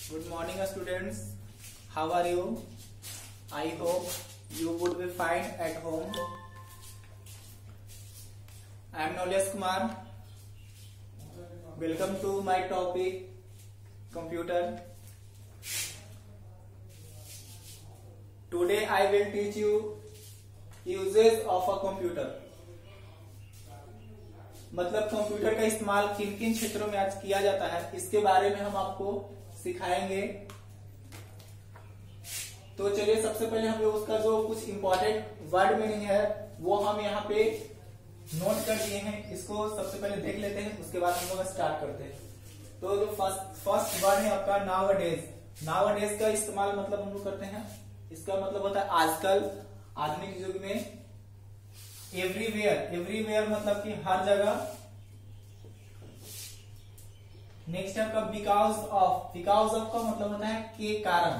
Good morning, students. How are you? I hope you would be fine at home. I am Knowledge Kumar. Welcome to my topic, computer. Today I will teach you uses of a computer. मतलब computer का इस्तेमाल किन किन क्षेत्रों में आज किया जाता है, इसके बारे में हम आपको सिखाएंगे। तो चलिए सबसे पहले हम लोग उसका जो कुछ इंपॉर्टेंट वर्ड मीनिंग है वो हम यहाँ पे नोट कर दिए हैं। इसको सबसे पहले देख लेते हैं, उसके बाद हम लोग स्टार्ट करते हैं। तो जो फर्स्ट वर्ड है आपका नाउअडेज। नाउअडेज का इस्तेमाल मतलब हम लोग करते हैं, इसका मतलब होता है आजकल, आधुनिक युग में। एवरीवेयर मतलब कि हर जगह। नेक्स्ट है आपका बिकॉज ऑफ का मतलब होता है के कारण।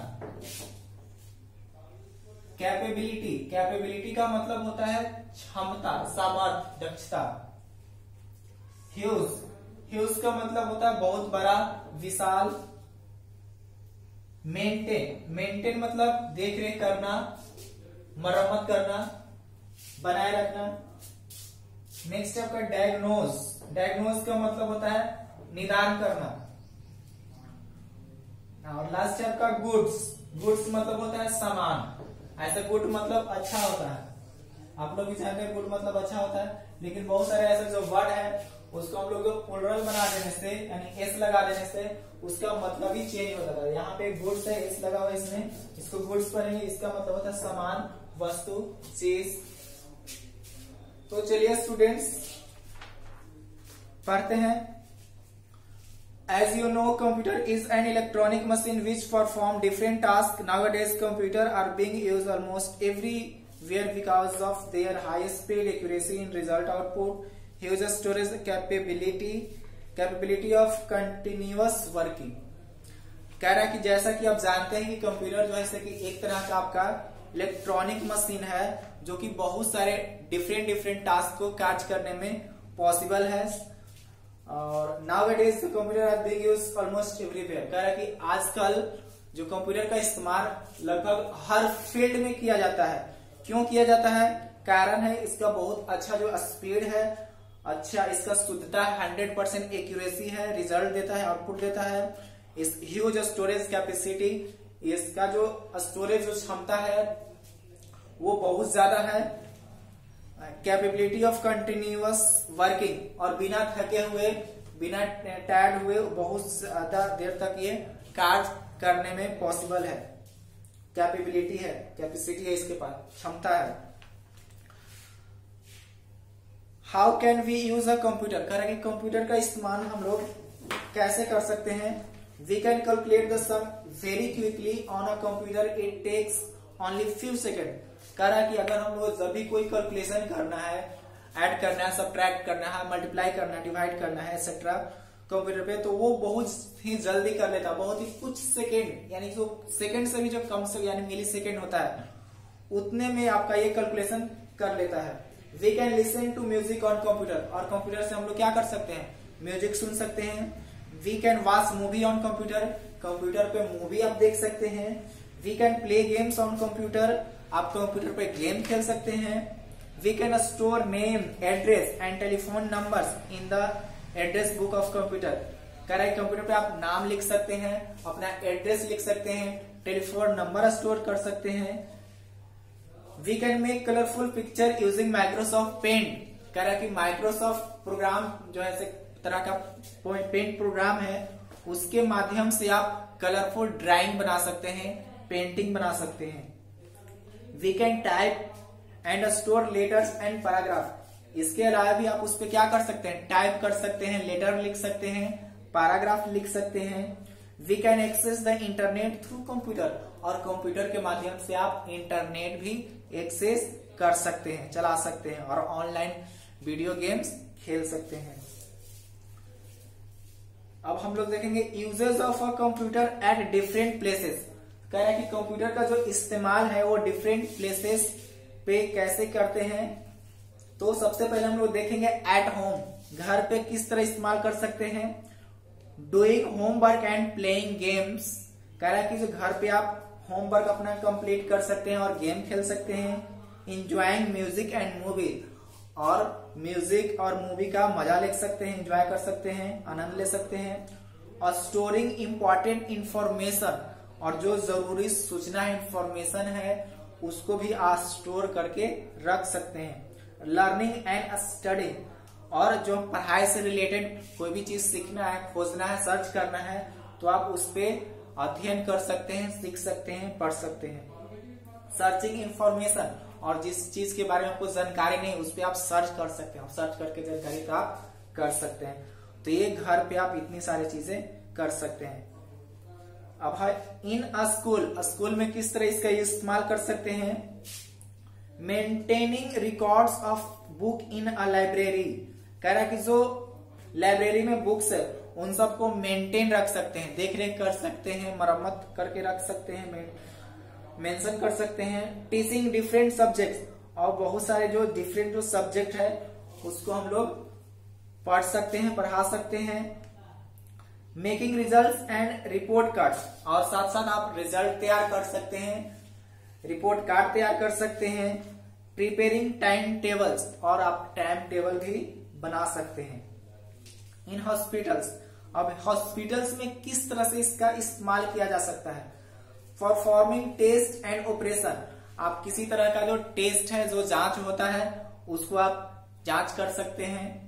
कैपेबिलिटी का मतलब होता है क्षमता, सामर्थ्य, दक्षता। ह्यूज का मतलब होता है बहुत बड़ा, विशाल। मेंटेन मतलब देख रेख करना, मरम्मत करना, बनाए रखना। नेक्स्ट आपका डायग्नोज का मतलब होता है निदान करना। और लास्ट है आपका गुड्स मतलब होता है सामान। ऐसे गुड मतलब अच्छा होता है, आप लोग भी जानते हैं गुड मतलब अच्छा होता है, लेकिन बहुत सारे ऐसे जो वर्ड है उसको हम लोग प्लुरल बना देने से, यानी एस लगा देने से उसका मतलब ही चेंज हो जाता है। यहाँ पे गुड्स है, एस लगा हुआ है इसमें, इसको गुड्स पढ़ेंगे, इसका मतलब होता है सामान, वस्तु, चीज। तो चलिए स्टूडेंट्स पढ़ते हैं। As you know, computer is an electronic machine which perform different tasks. Nowadays, computers are being used almost everywhere because of their high speed, accuracy in result output, huge storage capability of continuous working. कह रहा है कि जैसा कि आप जानते हैं कि कंप्यूटर जो है जैसे कि एक तरह का आपका इलेक्ट्रॉनिक मशीन है जो कि बहुत सारे डिफरेंट टास्क को कैच करने में पॉसिबल है। और nowadays computers are being used almost everywhere. कह रहा है कि आजकल जो कंप्यूटर का इस्तेमाल लगभग हर फील्ड में किया जाता है। क्यों किया जाता है? कारण है इसका बहुत अच्छा जो स्पीड है, अच्छा इसका शुद्धता है, 100% एक्यूरेसी है, रिजल्ट देता है, आउटपुट देता है। इस ह्यूज स्टोरेज कैपेसिटी, इसका जो स्टोरेज जो क्षमता है वो बहुत ज्यादा है। कैपेबिलिटी ऑफ कंटिन्यूअस वर्किंग, और बिना थके हुए, बिना टायर्ड हुए बहुत ज्यादा देर तक ये कार्य करने में पॉसिबल है। कैपेबिलिटी है, कैपेसिटी है, इसके पास क्षमता है। How can we use a computer? कह रहे हैं कि कंप्यूटर का इस्तेमाल हम लोग कैसे कर सकते हैं। We can calculate the sum very quickly on a computer, it takes only few second. कह रहा है कि अगर हम लोग जब भी कोई कैलकुलेशन करना है, ऐड करना है, सबट्रैक्ट करना है, मल्टीप्लाई करना है, डिवाइड करना है एक्सेट्रा कंप्यूटर पे, तो वो बहुत ही जल्दी कर लेता है। बहुत ही कुछ सेकेंड, यानी जो सेकेंड से भी जो कम से यानी मिली सेकेंड होता है उतने में आपका ये कैलकुलेशन कर लेता है। We can listen to music on computer, और कंप्यूटर से हम लोग क्या कर सकते हैं? म्यूजिक सुन सकते हैं। We can watch movie on computer, computer पे मूवी आप देख सकते हैं। We can play games on computer, आप कंप्यूटर पे गेम खेल सकते हैं। We can store name, address and telephone numbers in the address book of computer. कह रहा है कंप्यूटर पे आप नाम लिख सकते हैं, अपना एड्रेस लिख सकते हैं, टेलीफोन नंबर स्टोर कर सकते हैं। We can make colourful picture using Microsoft paint. कह रहा है कि माइक्रोसॉफ्ट प्रोग्राम जो है एक तरह का पेंट प्रोग्राम है, उसके माध्यम से आप कलरफुल ड्राइंग बना सकते हैं, पेंटिंग बना सकते हैं। We can type and store letters and paragraph. इसके अलावा भी आप उस पर क्या कर सकते हैं? टाइप कर सकते हैं, लेटर लिख सकते हैं, पैराग्राफ लिख सकते हैं। We can access the internet through computer, और कंप्यूटर के माध्यम से आप इंटरनेट भी एक्सेस कर सकते हैं, चला सकते हैं, और ऑनलाइन वीडियो गेम्स खेल सकते हैं। अब हम लोग देखेंगे uses of a computer at different places. कह रहा है कि कंप्यूटर का जो इस्तेमाल है वो डिफरेंट प्लेसेस पे कैसे करते हैं। तो सबसे पहले हम लोग देखेंगे एट होम, घर पे किस तरह इस्तेमाल कर सकते हैं। Doing homework and playing games कह रहा है कि जो घर पे आप होमवर्क अपना कंप्लीट कर सकते हैं और गेम खेल सकते हैं। इंजॉइंग म्यूजिक एंड मूवी, और म्यूजिक और मूवी का मजा ले सकते हैं, एंजॉय कर सकते हैं, आनंद ले सकते हैं। और स्टोरिंग इम्पोर्टेंट इंफॉर्मेशन, और जो जरूरी सूचना इंफॉर्मेशन है उसको भी आप स्टोर करके रख सकते हैं। लर्निंग एंड स्टडिंग, और जो पढ़ाई से रिलेटेड कोई भी चीज सीखना है, खोजना है, सर्च करना है तो आप उस पर अध्ययन कर सकते हैं, सीख सकते हैं, पढ़ सकते हैं। सर्चिंग इंफॉर्मेशन, और जिस चीज के बारे में आपको जानकारी नहीं उस पर आप सर्च कर सकते हैं, सर्च करके जानकारी प्राप्त कर सकते हैं। तो ये घर पे आप इतनी सारी चीजें कर सकते हैं। अब है इन अ स्कूल, स्कूल में किस तरह इसका इस्तेमाल कर सकते हैं। Maintaining records of book in a library, कह रहा है कि जो लाइब्रेरी में बुक्स है उन सबको मेंटेन रख सकते हैं, देख रेख कर सकते हैं, मरम्मत करके रख सकते हैं, मेंशन कर सकते हैं। टीचिंग डिफरेंट सब्जेक्ट्स, और बहुत सारे जो डिफरेंट जो सब्जेक्ट है उसको हम लोग पढ़ सकते हैं, पढ़ा सकते हैं। Making result and report cards, और साथ साथ आप रिजल्ट तैयार कर सकते हैं, रिपोर्ट कार्ड तैयार कर सकते हैं। प्रिपेयरिंग टाइम टेबल्स, और आप टाइम टेबल भी बना सकते हैं। इन हॉस्पिटल्स, अब हॉस्पिटल्स में किस तरह से इसका इस्तेमाल किया जा सकता है। परफॉर्मिंग टेस्ट एंड ऑपरेशन, आप किसी तरह का जो टेस्ट है, जो जांच होता है उसको आप जांच कर सकते हैं।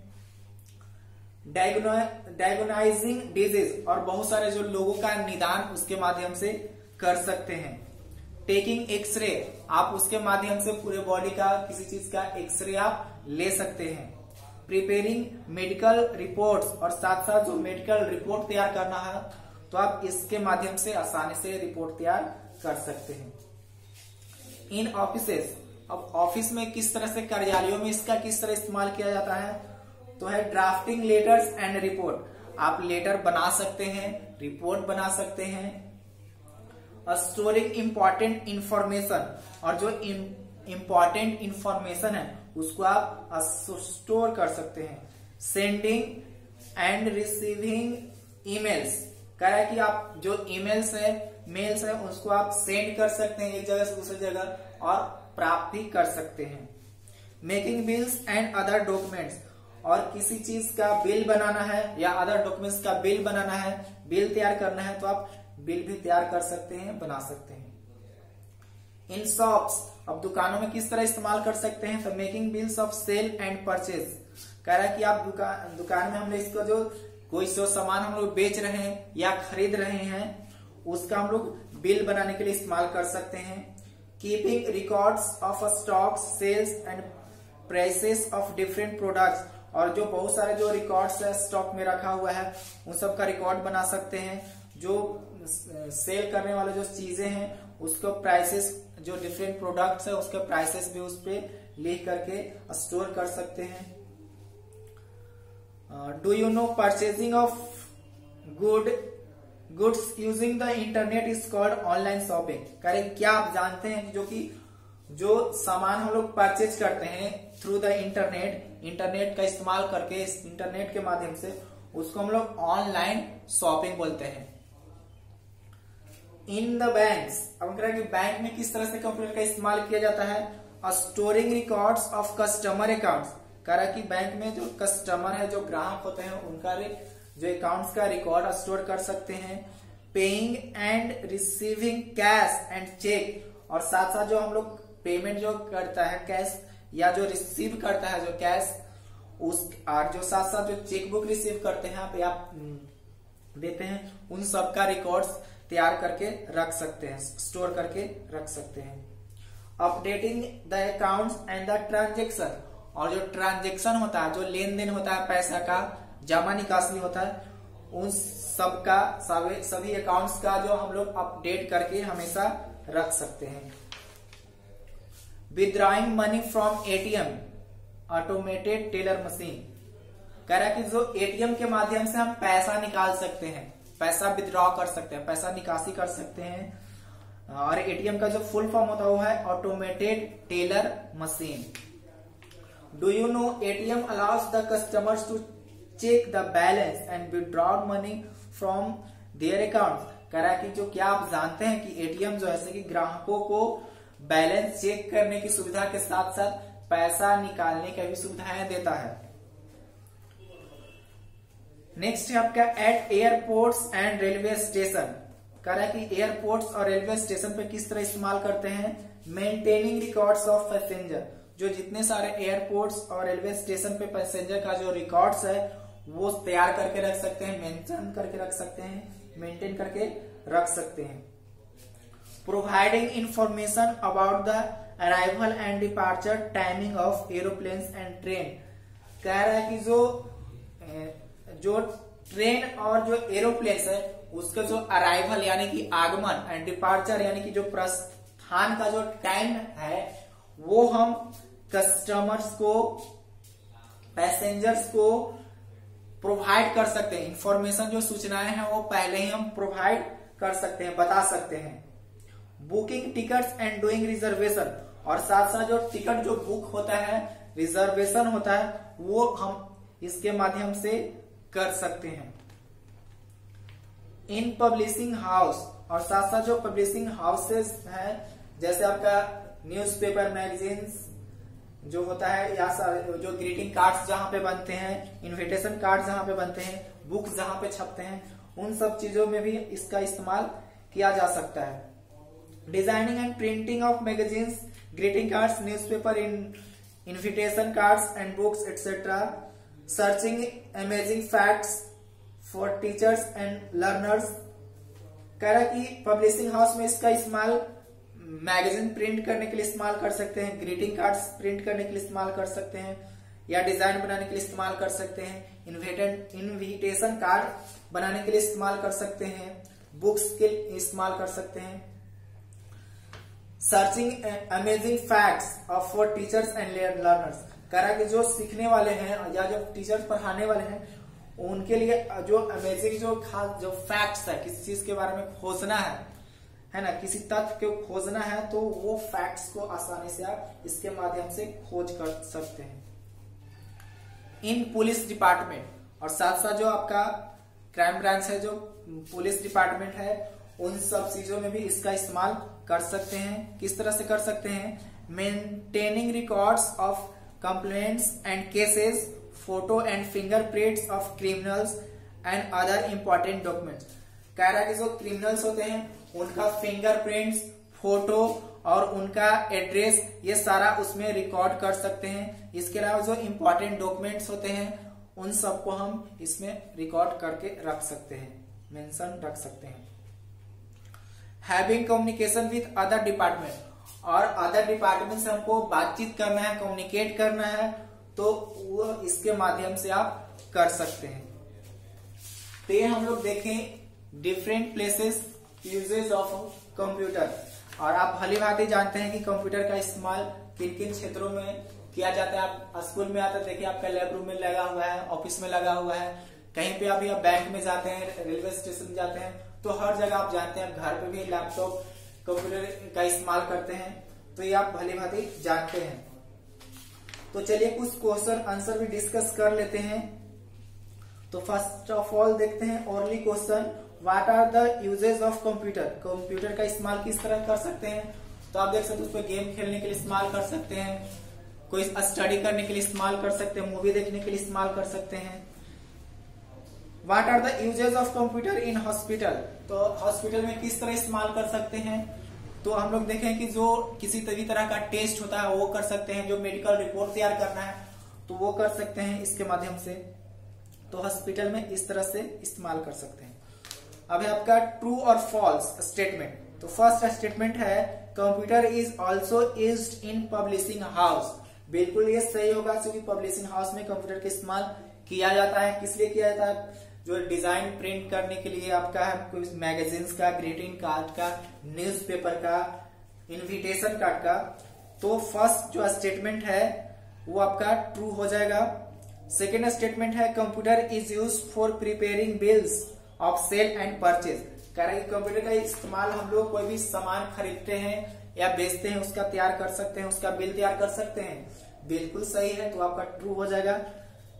डायग्नोनाइजिंग डिजीज, और बहुत सारे जो लोगों का निदान उसके माध्यम से कर सकते हैं। टेकिंग एक्सरे, आप उसके माध्यम से पूरे बॉडी का किसी चीज का एक्सरे आप ले सकते हैं। प्रिपेयरिंग मेडिकल रिपोर्ट्स, और साथ साथ जो मेडिकल रिपोर्ट तैयार करना है तो आप इसके माध्यम से आसानी से रिपोर्ट तैयार कर सकते हैं। इन ऑफिसेस, अब ऑफिस में किस तरह से, कार्यालयों में इसका किस तरह इस्तेमाल किया जाता है, तो है ड्राफ्टिंग लेटर्स एंड रिपोर्ट, आप लेटर बना सकते हैं, रिपोर्ट बना सकते हैं। स्टोरिंग इम्पोर्टेंट इंफॉर्मेशन, और जो इम्पोर्टेंट इंफॉर्मेशन है उसको आप स्टोर कर सकते हैं। सेंडिंग एंड रिसीविंग ईमेल्स, कह रहा है कि आप जो ईमेल्स है, मेल्स है, उसको आप सेंड कर सकते हैं एक जगह से दूसरी जगह, और प्राप्त भी कर सकते हैं। Making bills and other documents, और किसी चीज का बिल बनाना है या अदर डॉक्यूमेंट्स का बिल बनाना है, बिल तैयार करना है तो आप बिल भी तैयार कर सकते हैं, बना सकते हैं। इन शॉप्स, अब दुकानों में किस तरह इस्तेमाल कर सकते हैं, तो making bills of sale and purchase, कह रहा है कि आप दुकान में हम लोग इसको जो कोई जो सामान हम लोग बेच रहे हैं या खरीद रहे हैं उसका हम लोग बिल बनाने के लिए इस्तेमाल कर सकते हैं। Keeping records of stock sales and prices of different products, और जो बहुत सारे जो रिकॉर्ड्स है स्टॉक में रखा हुआ है उन सब का रिकॉर्ड बना सकते हैं। जो सेल करने वाले जो चीजें हैं उसको प्राइसेस, जो डिफरेंट प्रोडक्ट्स है उसके प्राइसेस भी उस पर लिख करके स्टोर कर सकते हैं। Do you no purchasing of goods using the internet is called online shopping, करें क्या आप जानते हैं जो कि जो सामान हम लोग परचेज करते हैं थ्रू द इंटरनेट का इस्तेमाल करके, इस इंटरनेट के माध्यम से, उसको हम लोग ऑनलाइन शॉपिंग बोलते हैं। इन द बैंक्स, अब हम कह रहे हैं कि बैंक में किस तरह से कंप्यूटर का इस्तेमाल किया जाता है। Storing records of customer accounts, कह रहा है कि बैंक में जो कस्टमर है, जो ग्राहक होते हैं, उनका जो अकाउंट्स का रिकॉर्ड स्टोर कर सकते हैं। Paying and receiving cash and cheque, और साथ साथ जो हम लोग पेमेंट जो करता है कैश, या जो रिसीव करता है जो कैश, उस और जो साथ साथ जो चेक बुक रिसीव करते हैं आप या देते हैं, उन सब का रिकॉर्ड्स तैयार करके रख सकते हैं, स्टोर करके रख सकते हैं। Updating the accounts and the transaction, और जो ट्रांजेक्शन होता है, जो लेन देन होता है, पैसा का जमा निकासी होता है, उन सब का सभी अकाउंट्स का जो हम लोग अपडेट करके हमेशा रख सकते हैं। Withdrawing money from ATM automated teller machine, कह रहा है कि जो एटीएम के माध्यम से हम पैसा निकाल सकते हैं, पैसा विथड्रॉ कर सकते हैं, पैसा निकासी कर सकते हैं। और एटीएम का जो फुल फॉर्म होता है वो है automated teller machine. Do you know ATM allows the customers to check the balance and withdraw money from their account, कह रहा है कि जो क्या आप जानते हैं कि एटीएम जो है कि ग्राहकों को बैलेंस चेक करने की सुविधा के साथ साथ पैसा निकालने की भी सुविधाएं देता है। नेक्स्ट है आपका at airports and railway station. कह रहा है कि एयरपोर्ट्स और रेलवे स्टेशन पे किस तरह इस्तेमाल करते हैं, मेंटेनिंग रिकॉर्ड्स ऑफ पैसेंजर। जो जितने सारे एयरपोर्ट्स और रेलवे स्टेशन पे पैसेंजर का जो रिकॉर्ड्स है वो तैयार करके रख सकते हैं, मेंशन करके रख सकते हैं, मेंटेन करके रख सकते हैं। Providing information about the arrival and departure timing of aeroplanes and train. कह रहा है कि जो ट्रेन और जो एरोप्लेन है उसका जो अराइवल यानी कि आगमन एंड डिपार्चर यानी कि जो प्रस्थान का जो टाइम है वो हम कस्टमर्स को, पैसेंजर्स को प्रोवाइड कर सकते हैं। इंफॉर्मेशन जो सूचनाएं हैं वो पहले ही हम प्रोवाइड कर सकते हैं, बता सकते हैं। Booking tickets and doing reservation, और साथ साथ जो टिकट जो बुक होता है, रिजर्वेशन होता है, वो हम इसके माध्यम से कर सकते हैं। इन पब्लिशिंग हाउस, और साथ साथ जो पब्लिशिंग हाउसेस है जैसे आपका न्यूज़पेपर, मैगजीन्स जो होता है, या जो ग्रीटिंग कार्ड्स जहां पे बनते हैं, इनविटेशन कार्ड जहां पे बनते हैं, बुक्स जहां पे छपते हैं, उन सब चीजों में भी इसका इस्तेमाल किया जा सकता है। Designing and printing of magazines, greeting cards, newspaper, invitation cards and books etcetera. Searching amazing facts for teachers and learners. कह रहा कि पब्लिशिंग हाउस में इसका इस्तेमाल मैगजीन प्रिंट करने के लिए इस्तेमाल कर सकते हैं, ग्रीटिंग कार्ड्स प्रिंट करने के लिए इस्तेमाल कर सकते हैं, या डिजाइन बनाने के लिए इस्तेमाल कर सकते हैं, इनविटेशन कार्ड बनाने के लिए इस्तेमाल कर सकते हैं, बुक्स के लिए इस्तेमाल कर सकते हैं। Searching amazing facts of for teachers and learners. कह रहा कि जो सीखने वाले हैं या जो टीचर्स पढ़ाने वाले हैं उनके लिए जो अमेजिंग जो खास जो फैक्ट्स है, किसी चीज के बारे में खोजना है ना, किसी तथ्य को खोजना है तो वो फैक्ट्स को आसानी से आप इसके माध्यम से खोज कर सकते हैं। इन पुलिस डिपार्टमेंट, और साथ साथ जो आपका क्राइम ब्रांच है, जो पुलिस डिपार्टमेंट है, उन सब चीजों में भी इसका इस्तेमाल कर सकते हैं। किस तरह से कर सकते हैं, maintaining records of complaints and cases, photo and fingerprints of criminals and other important documents. कह रहा है कि जो क्रिमिनल्स होते हैं उनका फिंगरप्रिंट्स, फोटो और उनका एड्रेस, ये सारा उसमें रिकॉर्ड कर सकते हैं। इसके अलावा जो इंपॉर्टेंट डॉक्यूमेंट्स होते हैं उन सबको हम इसमें रिकॉर्ड करके रख सकते हैं, मेंशन रख सकते हैं। Having communication with other department, और अदर डिपार्टमेंट से हमको बातचीत करना है, कम्युनिकेट करना है, तो वो इसके माध्यम से आप कर सकते हैं। तो ये हम लोग देखें different places uses of computer, और आप भली भांति जानते हैं कि कंप्यूटर का इस्तेमाल किन किन क्षेत्रों में किया जाता है। आप स्कूल में आते देखिए आपका लैब रूम में लगा हुआ है, ऑफिस में लगा हुआ है, कहीं पे अभी आप बैंक में जाते हैं, रेलवे स्टेशन जाते हैं, तो हर जगह आप जानते हैं। घर पे भी लैपटॉप कंप्यूटर का इस्तेमाल करते हैं, तो ये आप भली भांति जानते हैं। तो चलिए कुछ क्वेश्चन आंसर भी डिस्कस कर लेते हैं। तो फर्स्ट ऑफ ऑल देखते हैं orally question, what are the uses of computer. Computer का इस्तेमाल किस तरह कर सकते हैं, तो आप देख सकते हैं उसको गेम खेलने के लिए इस्तेमाल कर सकते हैं, कोई स्टडी करने के लिए इस्तेमाल कर सकते हैं, मूवी देखने के लिए इस्तेमाल कर सकते हैं। What are the uses of computer in hospital, तो हॉस्पिटल में किस तरह इस्तेमाल कर सकते हैं। तो हम लोग देखें कि जो किसी भी तरह का टेस्ट होता है वो कर सकते हैं, जो मेडिकल रिपोर्ट तैयार करना है तो वो कर सकते हैं इसके माध्यम से। तो हॉस्पिटल में इस तरह से इस्तेमाल कर सकते हैं। अब है आपका ट्रू और फॉल्स स्टेटमेंट। तो फर्स्ट स्टेटमेंट है computer is also used in publishing house. बिल्कुल ये सही होगा, क्योंकि पब्लिशिंग हाउस में कंप्यूटर का इस्तेमाल किया जाता है। किस लिए किया जाता है, जो डिजाइन प्रिंट करने के लिए आपका है, मैगजीन्स का, ग्रीटिंग कार्ड का, न्यूज़पेपर का, इनविटेशन कार्ड का। तो फर्स्ट जो स्टेटमेंट है वो आपका ट्रू हो जाएगा। सेकेंड स्टेटमेंट है computer is use for preparing bills of sale and purchase. कह रहा है कि कंप्यूटर का इस्तेमाल हम लोग कोई भी सामान खरीदते हैं या बेचते हैं उसका तैयार कर सकते हैं, उसका बिल तैयार कर सकते हैं। बिल्कुल सही है, तो आपका ट्रू हो जाएगा।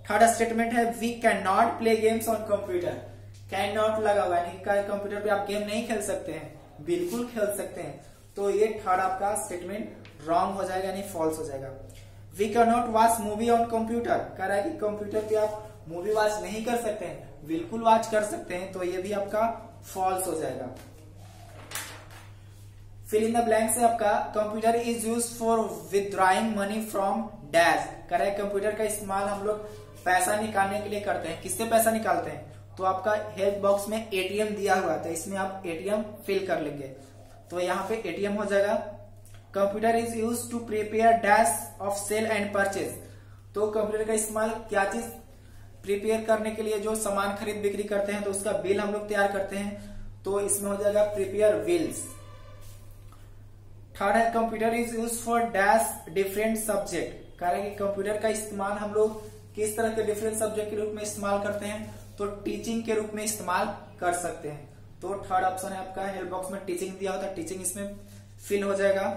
थर्ड स्टेटमेंट है we can not play games on computer. Can not लगा हुआ है, कंप्यूटर पे आप गेम नहीं खेल सकते हैं, बिल्कुल खेल सकते हैं। तो ये थर्ड आपका स्टेटमेंट रॉन्ग हो जाएगा, यानी फॉल्स हो जाएगा। We can not watch movie on computer, कह रहा है कि कंप्यूटर पे आप मूवी वॉच नहीं कर सकते हैं, बिल्कुल वॉच कर सकते हैं, तो ये भी आपका फॉल्स हो जाएगा। फिल इन द ब्लैंक से आपका computer is use for withdrawing money from dash, कह रहा है कंप्यूटर का इस्तेमाल हम लोग पैसा निकालने के लिए करते हैं। किससे पैसा निकालते हैं? तो आपका हेल्प बॉक्स में एटीएम दिया हुआ है, तो इसमें आप एटीएम फिल कर लेंगे, तो यहाँ पे एटीएम हो जाएगा। Computer is use to prepare dash of sale and purchase, तो कंप्यूटर का इस्तेमाल क्या चीज प्रिपेयर करने के लिए, जो सामान खरीद बिक्री करते हैं तो उसका बिल हम लोग तैयार करते हैं, तो इसमें हो जाएगा प्रिपेयर बिल्स। थर्ड है computer is use for dash different subject, कह रहे हैं कि कंप्यूटर का इस्तेमाल हम लोग किस तरह के डिफरेंट सब्जेक्ट के रूप में इस्तेमाल करते हैं, तो टीचिंग के रूप में इस्तेमाल कर सकते हैं। तो थर्ड ऑप्शन है आपका, हेल्प बॉक्स में टीचिंग दिया होता है, टीचिंग इसमें फिल हो जाएगा।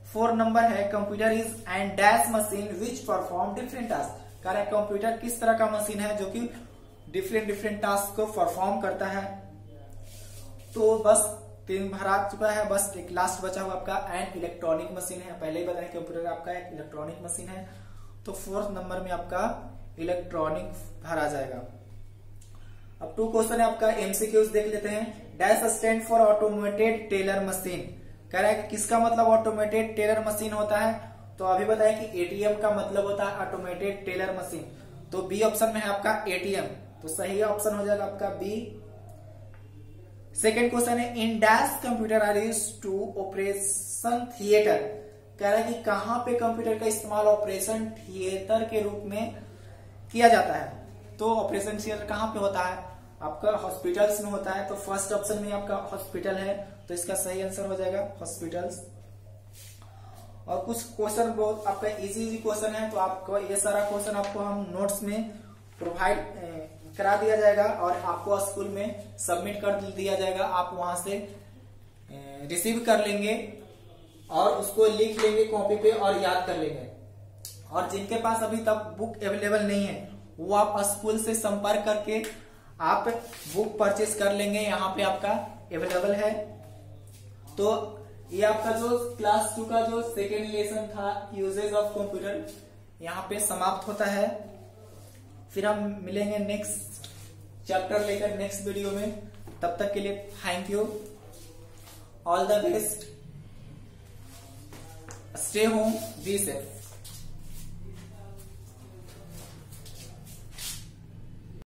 4 नंबर है computer is and dash machine which perform different task, कह रहा है कंप्यूटर किस तरह का मशीन है जो कि डिफरेंट टास्क को परफॉर्म करता है। तो बस 3 भरा चुका है, बस एक लास्ट बचा हुआ आपका एंड इलेक्ट्रॉनिक मशीन है। पहले ही बताया कंप्यूटर आपका एक इलेक्ट्रॉनिक मशीन है, तो 4th नंबर में आपका इलेक्ट्रॉनिक भरा जाएगा। अब 2 क्वेश्चन है आपका, एमसीक्यूज देख लेते हैं। Dash stand for automated teller machine, कह रहा है कि किसका मतलब ऑटोमेटेड टेलर मशीन होता है, तो अभी बताया कि एटीएम का मतलब होता है ऑटोमेटेड टेलर मशीन, तो बी ऑप्शन में है आपका एटीएम, तो सही ऑप्शन हो जाएगा आपका बी। सेकेंड क्वेश्चन है in dash computer are use to operation theatre, कह रहा है कि कहां पे कंप्यूटर का इस्तेमाल ऑपरेशन थिएटर के रूप में किया जाता है, तो ऑपरेशन थिएटर कहां पे होता है, आपका हॉस्पिटल्स में होता है, तो फर्स्ट ऑप्शन में आपका हॉस्पिटल है, तो इसका सही आंसर हो जाएगा हॉस्पिटल्स। और कुछ क्वेश्चन बहुत आपका इजी क्वेश्चन है, तो आपको ये सारा क्वेश्चन आपको हम नोट्स में प्रोवाइड करा दिया जाएगा और आपको स्कूल में सबमिट कर दिया जाएगा, आप वहां से रिसीव कर लेंगे और उसको लिख लेंगे कॉपी पे और याद कर लेंगे। और जिनके पास अभी तक बुक अवेलेबल नहीं है वो आप स्कूल से संपर्क करके आप बुक परचेज कर लेंगे, यहाँ पे आपका अवेलेबल है। तो ये आपका जो क्लास 2 का जो सेकेंड लेसन था यूजेज ऑफ कंप्यूटर यहाँ पे समाप्त होता है। फिर हम मिलेंगे नेक्स्ट चैप्टर लेकर नेक्स्ट वीडियो में, तब तक के लिए thank you, all the best, stay home, be safe.